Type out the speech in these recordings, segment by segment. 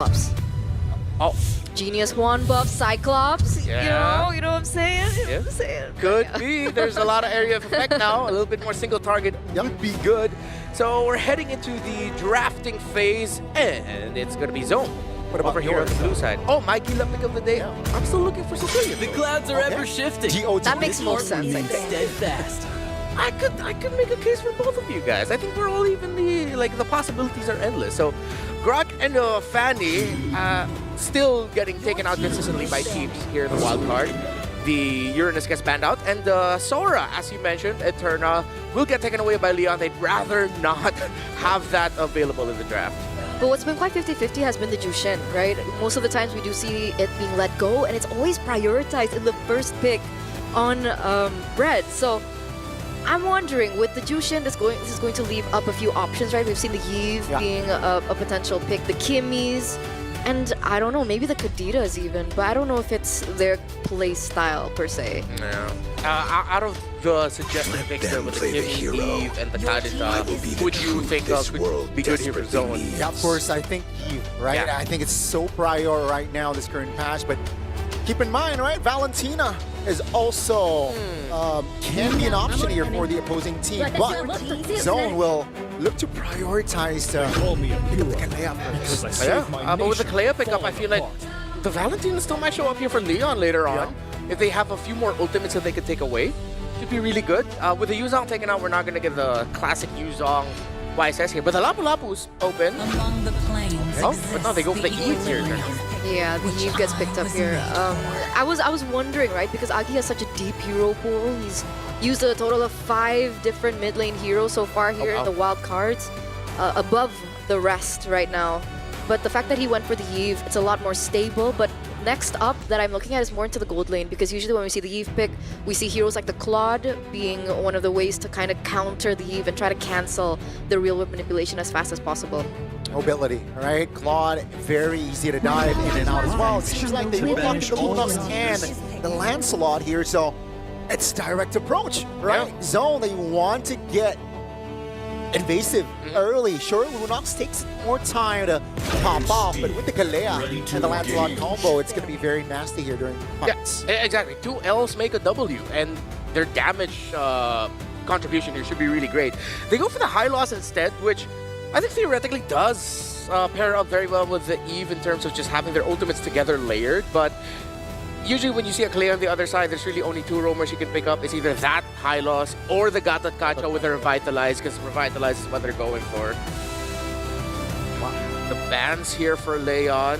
Cyclops. Oh, Genius Juan buff Cyclops. Yeah. You know what I'm saying? You know Yeah. what I'm saying? could Yeah. be. There's a lot of area of effect now. A little bit more single target would be good. So we're heading into the drafting phase, and it's going to be zone. What about over here on the blue side? Oh, my Gila pick of the day. Yeah. I'm still looking for Sicilian. The clouds are ever shifting. BO3. That makes more sense, I think. Steadfast. I could make a case for both of you guys. I think we're all evenly, like, the possibilities are endless. So Grok and Fanny still getting taken out consistently by teams here in the wild card. The Uranus gets banned out, and Sora, as you mentioned, Eterna, will get taken away by Leon. They'd rather not have that available in the draft. But what's been quite 50-50 has been the Jushin, right? Most of the times we do see it being let go, and it's always prioritized in the first pick on Red. So I'm wondering, with the Jushin, this is going to leave up a few options, right? We've seen the Yves being a potential pick, the Kimmies, and I don't know, maybe the Kaditas even, but I don't know if it's their play style per se. Yeah. Out of the suggested picks there with the Kimmy, Eve, and the Kadita, who would you think could be good here for zone? Yeah, of course, I think Eve, right? Yeah. I think it's so prior right now, this current patch, but keep in mind, right, Valentina is also can be an option here for the opposing team, but Zone will look to prioritize the Kalea first. But with the Kalea pickup, I feel like the Valentina still might show up here for Leon later on. If they have a few more ultimates that they could take away, should be really good. With the Yuzong taken out, we're not going to get the classic Yuzong YSS here, but the Lapu Lapu's open. Among the plains. Oh, but no, they go for the Eve here. Yeah, the Eve gets picked up here. I was wondering, right, because Agi has such a deep hero pool. He's used a total of 5 different mid lane heroes so far here in the wild cards, above the rest right now. But the fact that he went for the Eve, it's a lot more stable. But next up that I'm looking at is more into the gold lane, because usually when we see the Eve pick, we see heroes like the Claude being one of the ways to kind of counter the Eve and try to cancel the real whip manipulation as fast as possible. Mobility, right? Claude, very easy to dive in and out as well. It seems like they will block the Lunox and the Lancelot here, so it's direct approach, right? Zone, they want to get invasive early. Sure, Lunox takes more time to pop off, but with the Kalea and the Lancelot combo, it's going to be very nasty here during fights. Yeah, exactly. 2 Ls make a W, and their damage contribution here should be really great. They go for the high loss instead, which I think theoretically does pair up very well with the Eve in terms of just having their ultimates together layered, but usually when you see a Kalea on the other side, there's really only 2 roamers you can pick up. It's either that high loss or the Gatot Kacha with the Revitalize, because Revitalize is what they're going for. The bans here for Leon.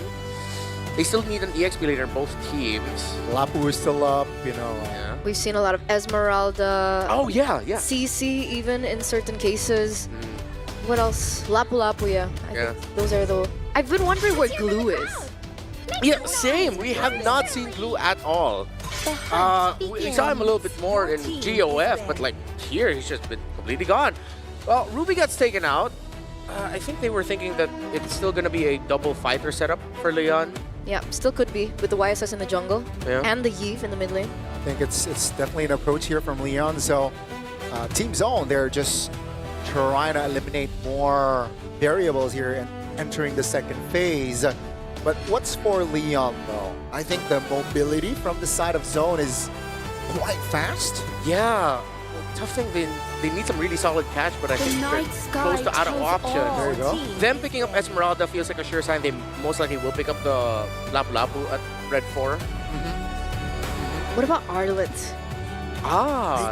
They still need an EXP later in both teams. Lapu is still up, you know. Yeah. We've seen a lot of Esmeralda, Oh, yeah. CC even in certain cases. What else? Lapu Lapu, yeah. I think those are the... I've been wondering where Glue is. Yeah, same. We have not seen Glue at all. We saw him a little bit more in GOF, but like here, he's just been completely gone. Well, Ruby gets taken out. I think they were thinking that it's still going to be a double fighter setup for Leon. Yeah, still could be with the YSS in the jungle and the Yves in the mid lane. I think it's definitely an approach here from Leon. So Team Zone, they're just trying to eliminate more variables here and entering the second phase. But what's for Leon though? I think the mobility from the side of Zone is quite fast. Yeah, tough thing, they need some really solid catch, but I think they're close to out of options. There you go. Them picking up Esmeralda feels like a sure sign they most likely will pick up the Lapu Lapu at Red 4. What about Arlet?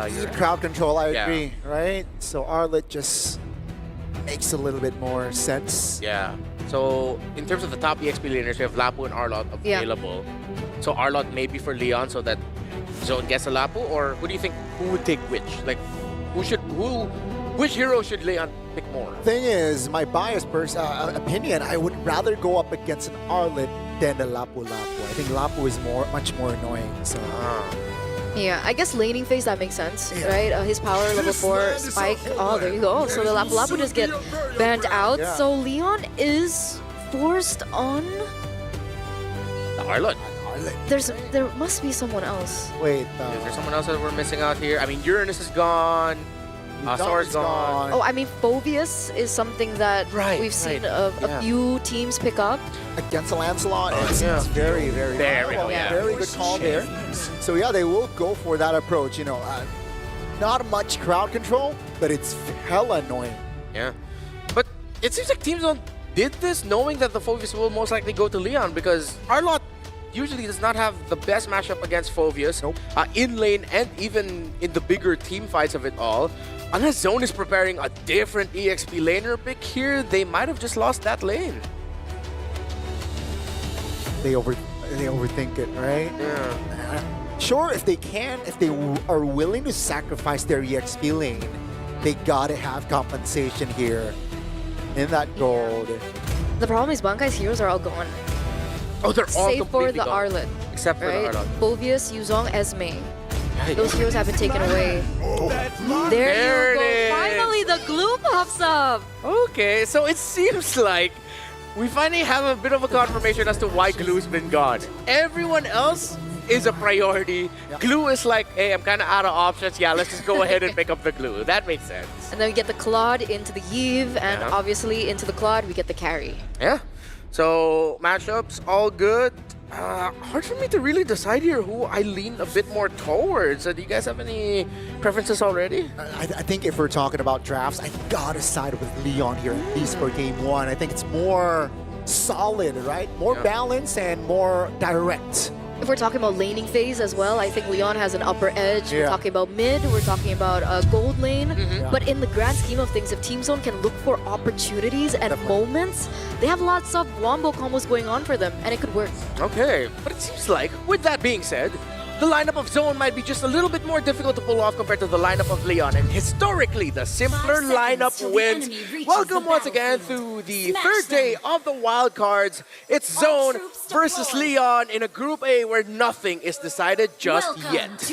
This is crowd control, I Yeah. agree, right? So Arlet just makes a little bit more sense. Yeah. So in terms of the top EXP laners, we have Lapu and Arlot available. So Arlot maybe for Leon so that Zone gets a Lapu, or who do you think who would take which? Like which hero should Leon pick more? Thing is, my biased opinion, I would rather go up against an Arlet than the Lapu Lapu. I think Lapu is much more annoying. So Yeah, I guess laning phase, that makes sense, right? His power level 4 spike. Oh, there you go. So the Lapu Lapu just get banned out. Yeah. So Leon is forced on... The Arlot. There must be someone else. wait, Is there someone else that we're missing out here? I mean, Uranus is gone. Sora's gone. Oh, I mean, Phobius is something that we've seen a few teams pick up. Against the Lancelot, it's very, very good call there. So yeah, they will go for that approach. You know, not much crowd control, but it's hella annoying. Yeah, but it seems like Team Zone did this knowing that the Phobius will most likely go to Leon, because Arlott usually does not have the best matchup against Phobius in lane and even in the bigger team fights of it all. Unless Zone is preparing a different EXP laner pick here, they might have just lost that lane. They overthink it, right? Yeah. Sure, if they are willing to sacrifice their EXP lane, they gotta have compensation here in that gold. The problem is Bankai's heroes are all gone. Oh, they're all Save for the gone. Arlott. Except for the Arlott. Phobius, Yuzong, Esme. Those heroes have been taken away. There you go. Finally, the glue pops up. Okay, so it seems like we finally have a bit of a confirmation as to why Glue's been gone. Everyone else is a priority. Glue is like, hey, I'm kind of out of options. Yeah, let's just go ahead and pick up the Glue. That makes sense. And then we get the Claude into the Yves, and obviously into the Claude, we get the carry. Yeah. So, matchups, all good. Hard for me to really decide here who I lean a bit more towards. Do you guys have any preferences already? I think if we're talking about drafts, I gotta side with Leon here, at least for game one. I think it's more solid, right? More balanced and more direct. If we're talking about laning phase as well, I think Leon has an upper edge. We're talking about mid, we're talking about gold lane. But in the grand scheme of things, if Team Zone can look for opportunities and moments, they have lots of wombo combos going on for them, and it could work. Okay, but it seems like, with that being said, the lineup of Zone might be just a little bit more difficult to pull off compared to the lineup of Leon. And historically, the simpler lineup wins. Welcome once again to the third day of the wildcards. It's Zone versus Leon in a Group A where nothing is decided just yet.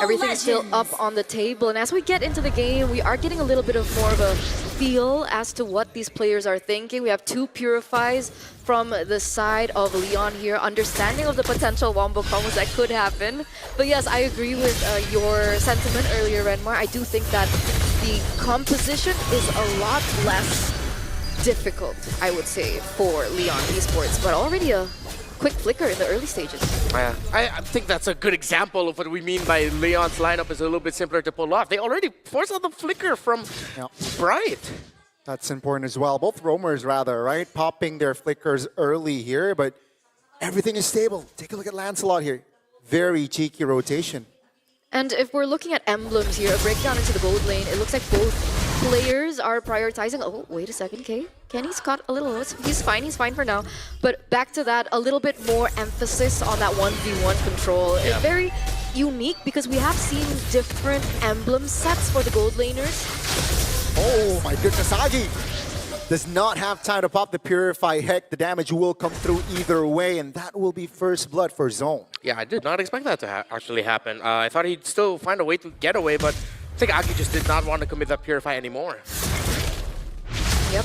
Everything is still up on the table. And as we get into the game, we are getting a little bit of more of a feel as to what these players are thinking. We have two Purifies from the side of Leon here, understanding of the potential wombo combos that could happen. But yes, I agree with your sentiment earlier, Renmar. I do think that the composition is a lot less difficult, I would say, for Leon Esports, but already a quick flicker in the early stages. I think that's a good example of what we mean by Leon's lineup is a little bit simpler to pull off. They already forced out the flicker from Bright. That's important as well. Both roamers, rather, right? Popping their flickers early here, but everything is stable. Take a look at Lancelot here. Very cheeky rotation. And if we're looking at emblems here, a breakdown into the gold lane, it looks like both players are prioritizing. Oh, wait a second, Kay. Kenny's got a little... He's fine for now. But back to that, a little bit more emphasis on that 1v1 control. It's very unique because we have seen different emblem sets for the gold laners. Oh my goodness, Agi does not have time to pop the Purify. Heck, the damage will come through either way, and that will be first blood for Zone. Yeah, I did not expect that to actually happen. I thought he'd still find a way to get away, but I think Agi just did not want to commit that Purify anymore. Yep.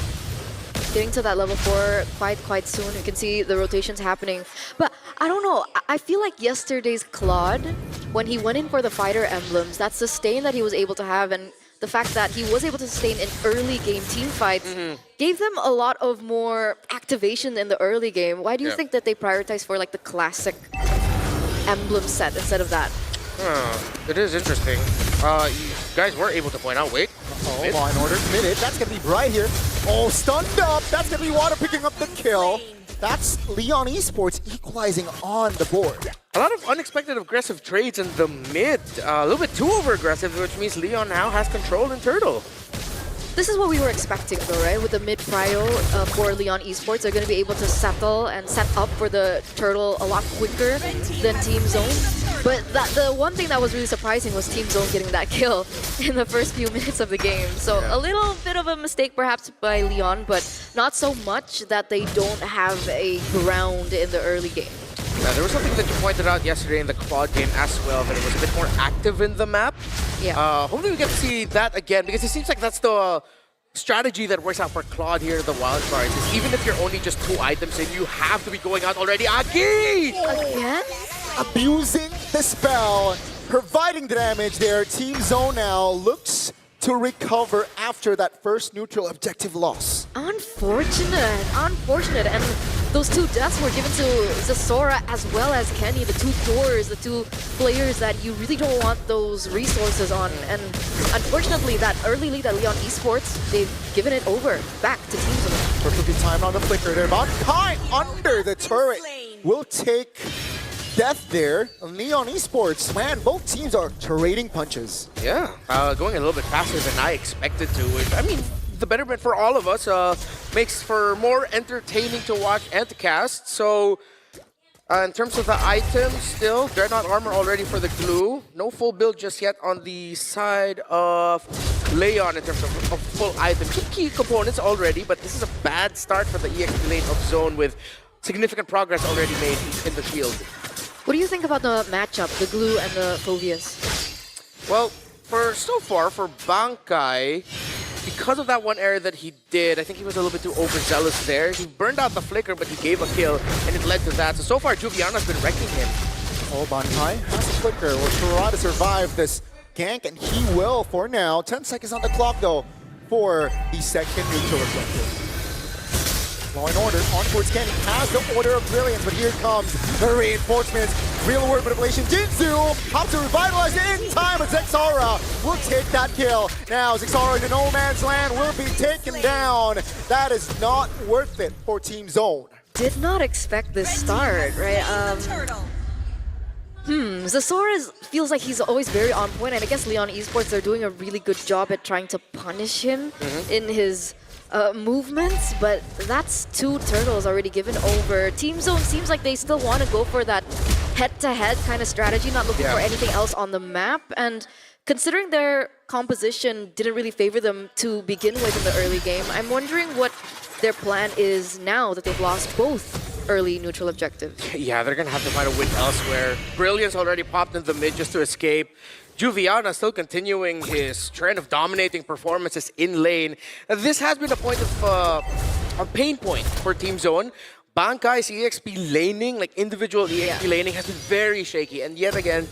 Getting to that level 4 quite soon. You can see the rotations happening. But I don't know, I feel like yesterday's Claude, when he went in for the fighter emblems, that sustain that he was able to have, and the fact that he was able to sustain in early game team fights gave them a lot of more activation in the early game. Why do you think that they prioritize for like the classic emblem set instead of that? It is interesting. You guys were able to point out, wait. Law and Order committed. That's going to be Bright here. Oh, stunned up. That's going to be Water picking up the kill. That's Leon Esports equalizing on the board. A lot of unexpected aggressive trades in the mid. A little bit too over-aggressive, which means Leon now has control in Turtle. This is what we were expecting though, right? With the mid-prio for Leon Esports, they're going to be able to settle and set up for the Turtle a lot quicker than Team Zone. But the one thing that was really surprising was Team Zone getting that kill in the first few minutes of the game. So a little bit of a mistake perhaps by Leon, but not so much that they don't have a ground in the early game. Yeah, there was something that you pointed out yesterday in the quad game as well, that it was a bit more active in the map. Yeah. Hopefully we get to see that again, because it seems like that's the strategy that works out for Claude here in the wildcards. Is even if you're only just 2 items in, you have to be going out already. Agi! Again? Abusing the spell, providing the damage there. Team Zone now looks to recover after that first neutral objective loss. Unfortunate. And those two deaths were given to Zesora as well as Kenny, the two doors, the two players that you really don't want those resources on. And unfortunately, that early lead at Leon Esports, they've given it over back to Team Zone. Perfectly timed on the flicker there. Bankai under the turret will take death there. Leon Esports, man, both teams are trading punches. Yeah, going a little bit faster than I expected to. Which, I mean, the betterment for all of us makes for more entertaining to watch and to cast. So, in terms of the items, still, Dreadnought Armor already for the glue. No full build just yet on the side of Leon in terms of full items. Some key components already, but this is a bad start for the EXP lane of Zone with significant progress already made in the field. What do you think about the matchup, the Glue and the Phobias? Well, so far for Bankai, because of that one error that he did, I think he was a little bit too overzealous there. He burned out the flicker, but he gave a kill, and it led to that. So far, Juviana's been wrecking him. Oh, Bankai has a flicker. Will try to survive this gank, and he will for now. 10 seconds on the clock, though, for the second neutral objective. Law and Order on towards Kenny, has the Order of Brilliance, but here comes the reinforcements. Real world manipulation. Jinzu helps to revitalize it in time, but Zexara will take that kill. Now Zexara in the no man's land will be taken down. That is not worth it for Team Zone. Did not expect this start, right? Zesora feels like he's always very on point, and I guess Leon Esports, they're doing a really good job at trying to punish him in his movements, but that's two turtles already given over. Team Zone seems like they still want to go for that head-to-head kind of strategy, not looking for anything else on the map. And considering their composition didn't really favor them to begin with in the early game, I'm wondering what their plan is now that they've lost both early neutral objectives. Yeah, they're going to have to find a win elsewhere. Brilliance already popped in the mid just to escape. Juviana still continuing his trend of dominating performances in lane. This has been a point of a pain point for Team Zone. Bankai's EXP laning, like individual EXP laning, has been very shaky. And yet again,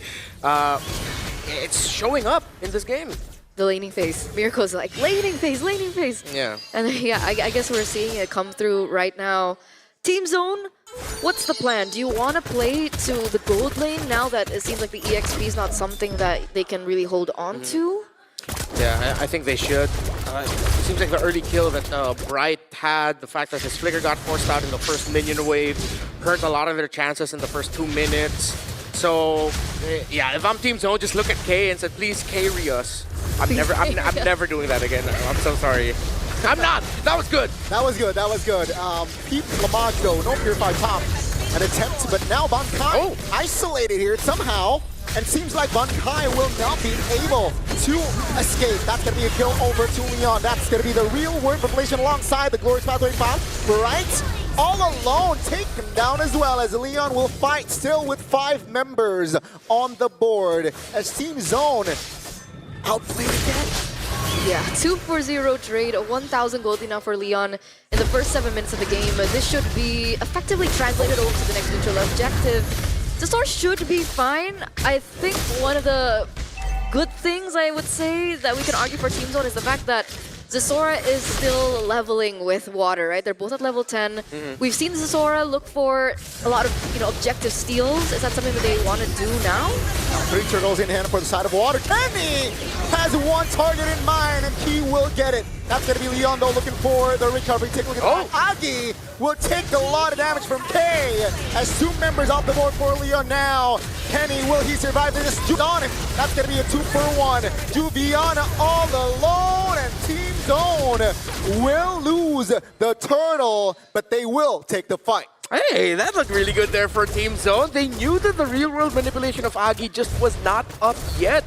it's showing up in this game. The laning phase. Mirko's like, laning phase. Yeah. And yeah, I guess we're seeing it come through right now. Team Zone, what's the plan? Do you want to play to the gold lane now that it seems like the EXP is not something that they can really hold on to? Yeah, I think they should. It seems like the early kill that Bright had, the fact that his flicker got forced out in the first minion wave, hurt a lot of their chances in the first 2 minutes. So, yeah, if I'm Team Zone, just look at K and say, please carry us. I'm never doing that again. I'm so sorry. I'm not. That was good. That was good. Peep Lamage, though, no Purify top. An attempt, but now Bankai isolated here somehow. And seems like Bankai will not be able to escape. That's going to be a kill over to Leon. That's going to be the real world revelation alongside the Glorious Pathway Path. Right? All alone, taken down as well, as Leon will fight still with 5 members on the board. As Team Zone outplayed again. Yeah, 2-4-0 trade, 1,000 gold enough for Leon in the first 7 minutes of the game. This should be effectively translated over to the next neutral objective. Zesora should be fine. I think one of the good things I would say that we can argue for Team Zone is the fact that Zesora is still leveling with water, right? They're both at level 10. We've seen Zesora look for a lot of, objective steals. Is that something that they want to do now? 3 turtles in hand for the side of water. Kenny has one target in mind, and he will get it. That's going to be Leon, though, looking for the recovery. Take a look at that. Agi will take a lot of damage from K as 2 members off the board for Leon now. Kenny, will he survive this? On him. That's going to be a 2-for-1. Juviana all alone, and Team Zone will lose the turtle, but they will take the fight. Hey, that looked really good there for Team Zone. They knew that the real-world manipulation of Agi just was not up yet,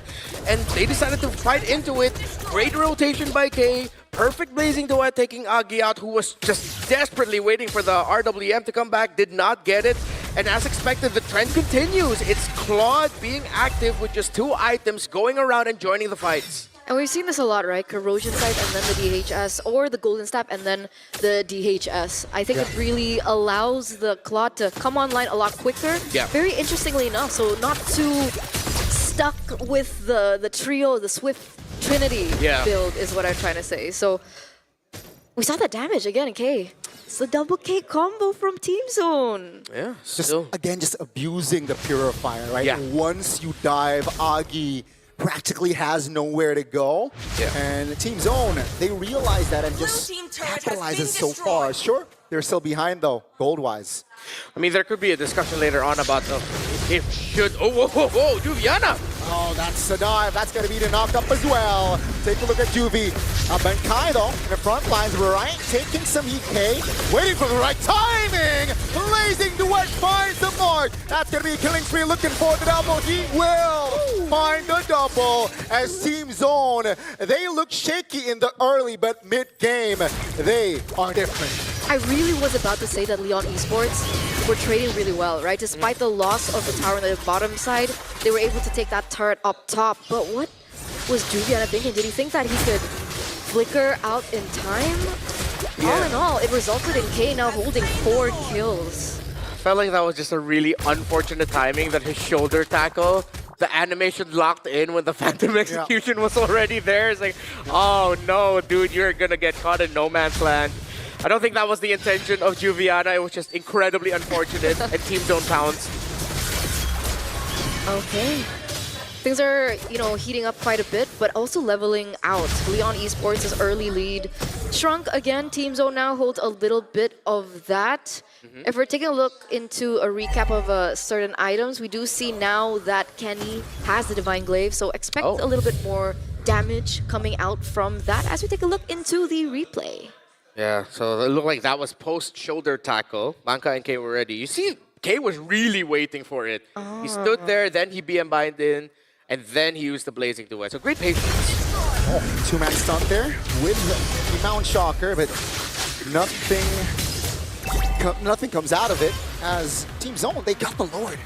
and they decided to fight into it. Great rotation by K. Perfect blazing duet taking Agi out, who was just desperately waiting for the RWM to come back, did not get it. And as expected, the trend continues. It's Claude being active with just 2 items, going around and joining the fights. And we've seen this a lot, right? Corrosion Sight and then the DHS, or the Golden Staff and then the DHS. I think it really allows the Claude to come online a lot quicker. Very interestingly enough, so not too stuck with the trio, the Swift Trinity build is what I'm trying to say. So we saw that damage again in K. It's the double K combo from Team Zone. Yeah, Again, just abusing the Purifier, right? Yeah. Once you dive, Agi practically has nowhere to go. Yeah. And Team Zone, they realize that and just capitalizes so far. Sure, they're still behind though, gold-wise. I mean, there could be a discussion later on about if should... Oh, whoa, whoa, whoa, Juviana! Oh, that's a dive. That's going to be the knock-up as well. Take a look at Juvie. Benkai, though, in the front lines, right? Taking some EK, waiting for the right timing. Blazing Duet finds the mark. That's going to be a killing spree. Looking for the double. He will find the double as Team Zone. They look shaky in the early, but mid-game, they are different. I really was about to say that Leon Esports were trading really well, right? Despite the loss of the tower on the bottom side, they were able to take that turret up top. But what was Juviana thinking? Did he think that he could flicker out in time? Yeah. All in all, it resulted in K now holding 4 kills. Felt like that was just a really unfortunate timing that his shoulder tackle, the animation locked in when the Phantom Execution was already there. It's like, oh no, dude, you're gonna get caught in no man's land. I don't think that was the intention of Juviana. It was just incredibly unfortunate, and Team Zone pounced. Okay. Things are, heating up quite a bit, but also leveling out. Leon Esports' early lead shrunk again. Team Zone now holds a little bit of that. If we're taking a look into a recap of certain items, we do see now that Kenny has the Divine Glaive, so expect a little bit more damage coming out from that as we take a look into the replay. Yeah, so it looked like that was post-shoulder tackle. Banka and K were ready. You see, K was really waiting for it. He stood there, then he BM bind in, and then he used the Blazing Duet. So great patience. Oh, two-man stunt there with the Mount Shocker, but nothing comes out of it as Team Zone, they got the Lord.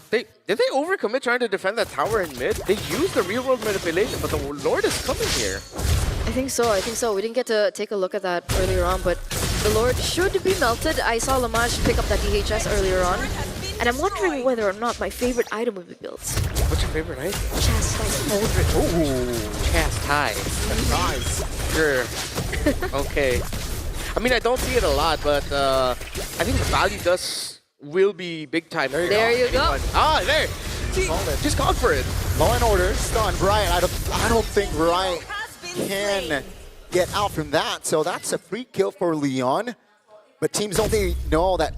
Did they overcommit trying to defend that tower in mid? They used the real-world manipulation, but the Lord is coming here. I think so. We didn't get to take a look at that earlier on, but the Lord should be melted. I saw Lamage pick up that DHS earlier on, and I'm wondering whether or not my favorite item would be built. What's your favorite item? Chastise Pauldron. Ooh, Chastise. Nice. Sure. Okay. I mean, I don't see it a lot, but I think the value will be big time. There you go. There. See, just called for it. Law and Order, stun. Brian, I don't think Brian can get out from that. So that's a free kill for Leon. But Team Zone, they know that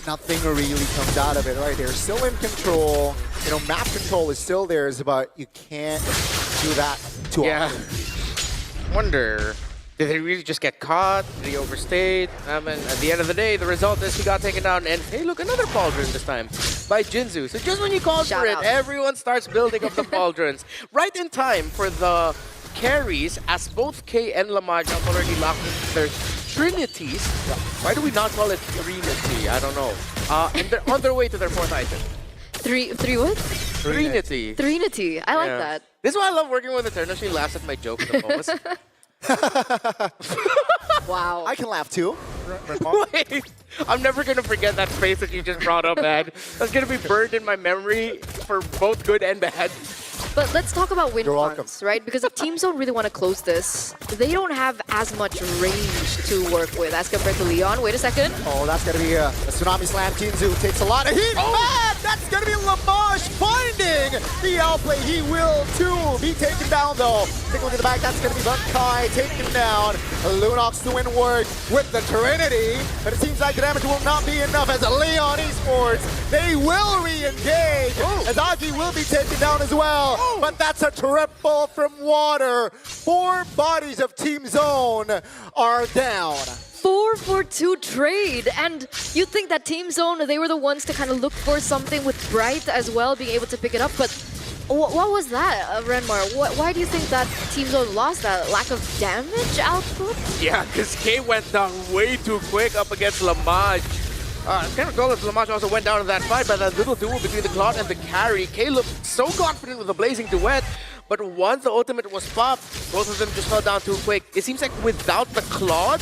nothing really comes out of it, right? They're still in control. Map control is still theirs, but you can't do that too often. Wonder, did he really just get caught? Did he overstayed? I mean, at the end of the day, the result is he got taken down. And hey, look, another Pauldron this time by Jinzu. So just when you call for it, everyone starts building up the Pauldrons. Right in time for the carries, as both K and Lamage have already locked into their Trinities. Why do we not call it Trinity? I don't know. And they're on their way to their 4th item. Three what? Trinity. Trinity. I like that. This is why I love working with Eternal. She laughs at my jokes the most. Wow. I can laugh too. Wait, I'm never going to forget that face that you just brought up, man. That's going to be burned in my memory for both good and bad. But let's talk about win cons, right? Because if Team Zone really want to close this, they don't have as much range to work with as compared to Leon. Wait a second. Oh, that's going to be a Tsunami Slam. Jinzu takes a lot of heat. Man, that's going to be Lamage finding the outplay. He will too be taken down though. Take a look at the back. That's going to be Bunkai taken down. Lunox doing work with the Trinity. But it seems like the damage will not be enough as Leon Esports. They will re-engage as Agi will be taken down as well. But that's a triple from water. 4 bodies of Team Zone are down. 4-for-2 trade. And you'd think that Team Zone, they were the ones to kind of look for something with Bright as well, being able to pick it up. But what was that, Renmar? Why do you think that Team Zone lost that? Lack of damage output? Yeah, because K went down way too quick up against Lamage. I can't recall if Lamage also went down in that fight, but that little duel between the Claude and the carry. K looked so confident with the Blazing Duet, but once the ultimate was popped, both of them just fell down too quick. It seems like without the Claude,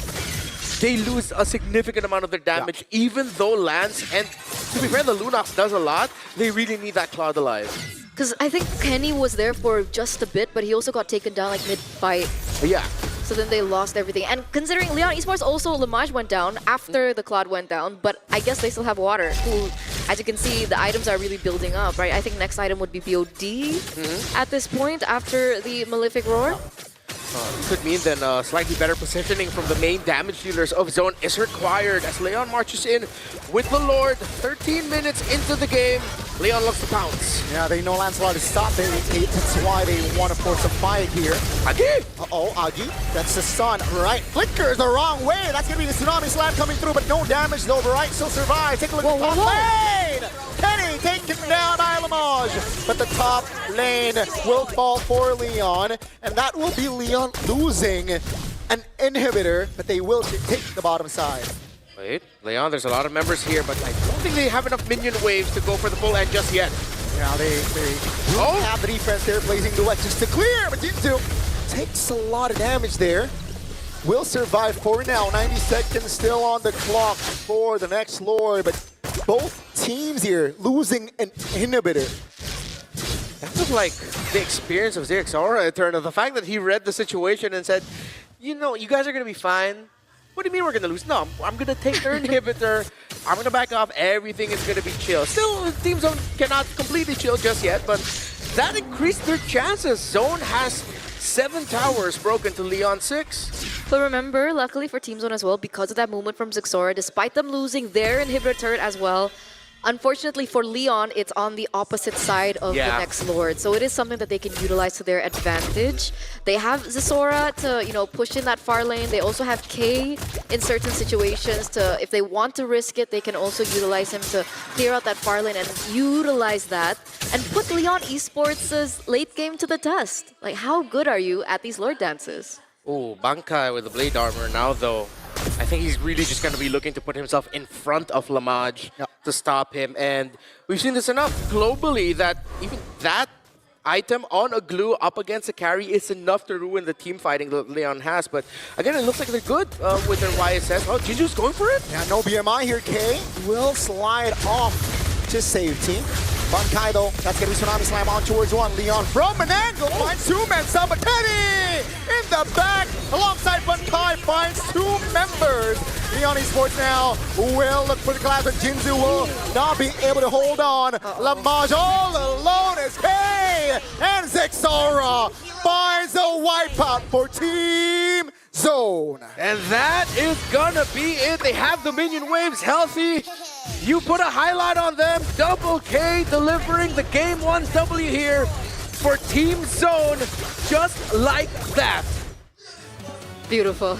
they lose a significant amount of their damage, even though Lance, and to be fair, the Lunox does a lot, they really need that Claude alive. Because I think Kenny was there for just a bit, but he also got taken down like mid-fight. Yeah. So then they lost everything. And considering Leon Esports also, Lamage went down after the Cloud went down, but I guess they still have Water, who, as you can see, the items are really building up, right? I think next item would be BOD at this point after the Malefic Roar. Could mean then slightly better positioning from the main damage dealers of Zone is required as Leon marches in with the Lord. 13 minutes into the game, Leon loves to pounce. Yeah, they know Lancelot is stopping. That's why they want to force a fight here. Agi! Uh-oh, Agi. That's the sun. Right. Flickers the wrong way. That's going to be the Tsunami Slam coming through, but no damage though. Right, still survive. Take a look at the top lane. Kenny taken down by Lamage. But the top lane will fall for Leon, and that will be Leon losing an inhibitor, but they will take the bottom side. Wait, Leon, there's a lot of members here, but I don't think they have enough minion waves to go for the full end just yet. Now they have the defense there, blazing the wedges to clear, but Jinzu takes a lot of damage there. Will survive for now. 90 seconds still on the clock for the next Lord, but both teams here losing an inhibitor. That was like the experience of Zerxora Eternal. The fact that he read the situation and said, you know, you guys are going to be fine. What do you mean we're going to lose? No, I'm going to take their inhibitor. I'm going to back off. Everything is going to be chill. Still, Team Zone cannot completely chill just yet, but that increased their chances. Zone has 7 towers broken to Leon 6. But remember, luckily for Team Zone as well, because of that movement from Zerxora, despite them losing their inhibitor turret as well, unfortunately for Leon, it's on the opposite side of the next Lord. So it is something that they can utilize to their advantage. They have Zerxora to, you know, push in that far lane. They also have K in certain situations to, if they want to risk it, they can also utilize him to clear out that far lane and utilize that and put Leon Esports' late game to the test. Like, how good are you at these Lord dances? Oh, Bankai with the blade armor now, though. I think he's really just going to be looking to put himself in front of Lamage to stop him. And we've seen this enough globally that even that item on a glue up against a carry is enough to ruin the team fighting that Leon has. But again, it looks like they're good with their YSS. Oh, Jinju's going for it? Yeah, no BMI here. K will slide off to safety. Bankai though, that's going to be Tsunami Slam on towards one. Leon from an angle finds 2 men. Sabatini in the back alongside Bankai finds 2 members. Leon Esports now will look for the collapse, but Jinzu will not be able to hold on. Lamage all alone as K and Zerxora finds a wipeout for Team Zone. And that is gonna be it. They have the minion waves healthy. You put a highlight on them. Double K delivering the Game 1 W here for Team Zone, just like that. Beautiful.